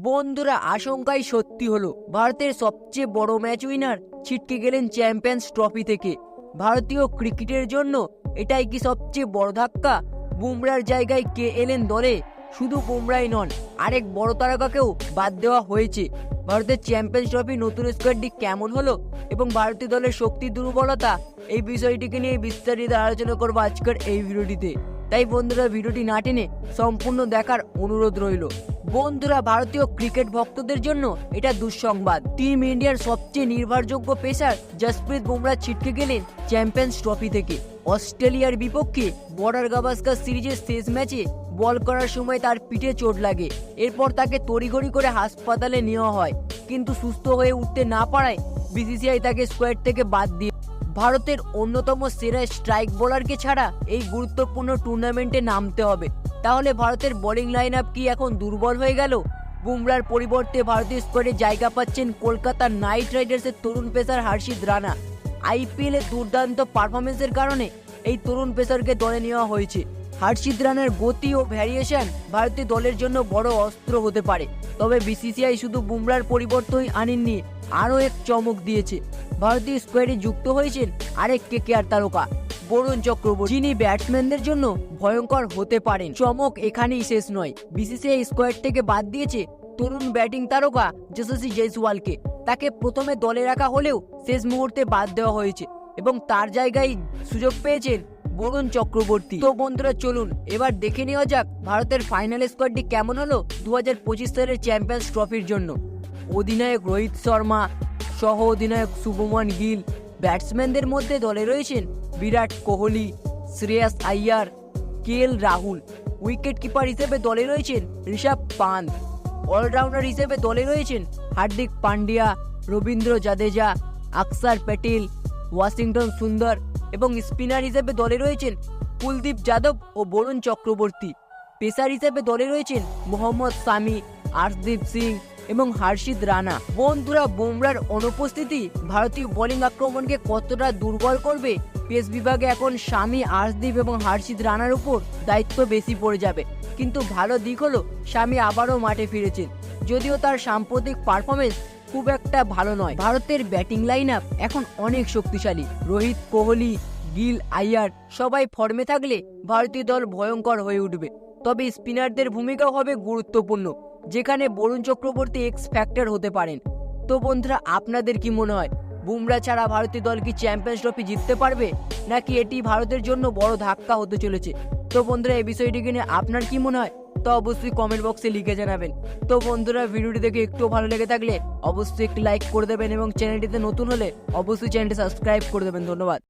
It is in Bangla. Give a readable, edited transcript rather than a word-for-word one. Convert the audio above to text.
বন্ধুরা, আশঙ্কাই সত্যি হলো। ভারতের সবচেয়ে বড় ম্যাচ উইনার ছিটকে গেলেন চ্যাম্পিয়ন্স ট্রফি থেকে। ভারতীয় ক্রিকেটের জন্য এটাই কি সবচেয়ে বড় ধাক্কা? বুমরার জায়গায় কে এলেন দলে? শুধু বুমরাই নন, আরেক বড় তারকাকেও বাদ দেওয়া হয়েছে। ভারতের চ্যাম্পিয়ন্স ট্রফি নতুন স্কোয়াডটি কেমন হলো এবং ভারতীয় দলের শক্তি দুর্বলতা, এই বিষয়টিকে নিয়ে বিস্তারিত আলোচনা করবো আজকের এই ভিডিওটিতে। তাই বন্ধুরা, ভিডিওটি না টেনে সম্পূর্ণ দেখার অনুরোধ রইল। বন্ধুরা, ভারতীয় ক্রিকেট ভক্তদের জন্য এটা দুঃসংবাদ। টিম ইন্ডিয়ার সবচেয়ে নির্ভরযোগ্য পেসার জসপ্রীত বুমরা ছিটকে গেলেন চ্যাম্পিয়ন্স ট্রফি থেকে। অস্ট্রেলিয়ার বিপক্ষে বর্ডার গাভাস্কার সিরিজের শেষ ম্যাচে বল করার সময় তার পিঠে চোট লাগে। এরপর তাকে তড়িঘড়ি করে হাসপাতালে নেওয়া হয়, কিন্তু সুস্থ হয়ে উঠতে না পারায় বিসিসিআই তাকে স্কোয়াড থেকে বাদ দিয়ে ভারতের অন্যতম সেরা স্ট্রাইক বোলারকে ছাড়া এই গুরুত্বপূর্ণ টুর্নামেন্টে নামতে হবে। তাহলে ভারতের বোলিং লাইন আপ কি এখন দুর্বল হয়ে গেল? বুমরার পরিবর্তে ভারতীয় স্কোয়াডে জায়গা পাচ্ছেন কলকাতা নাইট রাইডার্সের তরুণ পেসার হর্ষিত রানা। আইপিএল এ দুর্দান্ত পারফরমেন্সের কারণে এই তরুণ পেসারকে দলে নেওয়া হয়েছে। হর্ষিত রানার গতি ও ভ্যারিয়েশন ভারতীয় দলের জন্য বড় অস্ত্র হতে পারে। তবে বিসিসিআই শুধু বুমরার পরিবর্তনই আনেননি, আরও এক চমক দিয়েছে। ভারতীয় স্কোয়াডে যুক্ত হয়েছেন আরেক কেকেআর তারকা বরুণ চক্রবর্তী, যিনি ব্যাটসম্যানদের জন্য ভয়ঙ্কর হতে পারেন। চমক এখানেই শেষ নয়, বিসিসিআই স্কোয়াড থেকে বাদ দিয়েছে তরুণ ব্যাটিং তারকা যশস্বী জয়সওয়ালকে। তাকে প্রথমে দলে রাখা হলেও শেষ মুহূর্তে বাদ দেওয়া হয়েছে এবং তার জায়গায় সুযোগ পেয়েছেন বরুণ চক্রবর্তী। তো বন্ধুরা, চলুন এবার দেখে নেওয়া যাক ভারতের ফাইনাল স্কোয়াডটি কেমন হলো 2025 সালের চ্যাম্পিয়ন্স ট্রফির জন্য। অধিনায়ক রোহিত শর্মা, সহ অধিনায়ক শুভমন গিল। ব্যাটসম্যানদের মধ্যে দলে রয়েছেন বিরাট কোহলি, শ্রেয়াস আইয়ার, কেএল রাহুল। উইকেট কিপার হিসেবে দলে রয়েছেন ঋষভ পান্ত। অলরাউন্ডার হিসেবে দলে রয়েছেন হার্দিক পান্ডিয়া, রবীন্দ্র জাদেজা, অক্ষর প্যাটেল, ওয়াশিংটন সুন্দর এবং স্পিনার হিসেবে দলে রয়েছেন কুলদীপ যাদব ও বরুণ চক্রবর্তী। পেসার হিসেবে দলে রয়েছেন মোহাম্মদ শামি, আর্শদীপ সিং এবং হর্ষিত রানা। বন্ধুরা, বুমরার অনুপস্থিতি ভারতীয় বোলিং আক্রমণকে কতটা দুর্বল করবে? পেস বিভাগে এখন শামি, আর্শদীপ এবং হর্ষিত রানার উপর দায়িত্ব বেশি পড়ে যাবে। কিন্তু ভালো দিক হলো শামি আবারও মাঠে ফিরেছেন, যদিও তার সাম্প্রতিক পারফরমেন্স খুব একটা ভালো নয়। ভারতের ব্যাটিং লাইন আপ এখন অনেক শক্তিশালী। রোহিত, কোহলি, গিল, আইয়ার সবাই ফর্মে থাকলে ভারতীয় দল ভয়ঙ্কর হয়ে উঠবে। তবে স্পিনারদের ভূমিকাও হবে গুরুত্বপূর্ণ, যেখানে বরুণ চক্রবর্তী এক্স ফ্যাক্টর হতে পারেন। তো বন্ধুরা, আপনাদের কি মনে হয়, বুমরা ছাড়া ভারতীয় দল কি চ্যাম্পিয়ন্স ট্রফি জিততে পারবে, নাকি এটি ভারতের জন্য বড় ধাক্কা হতে চলেছে? তো বন্ধুরা, এই বিষয়টিকে নিয়ে আপনার কি মনে হয় তো অবশ্যই কমেন্ট বক্সে লিখে জানাবেন। তো বন্ধুরা, ভিডিওটি দেখে একটু ভালো লেগে থাকলে অবশ্যই একটি লাইক করে দেবেন এবং চ্যানেলটিতে নতুন হলে অবশ্যই চ্যানেলটি সাবস্ক্রাইব করে দেবেন। ধন্যবাদ।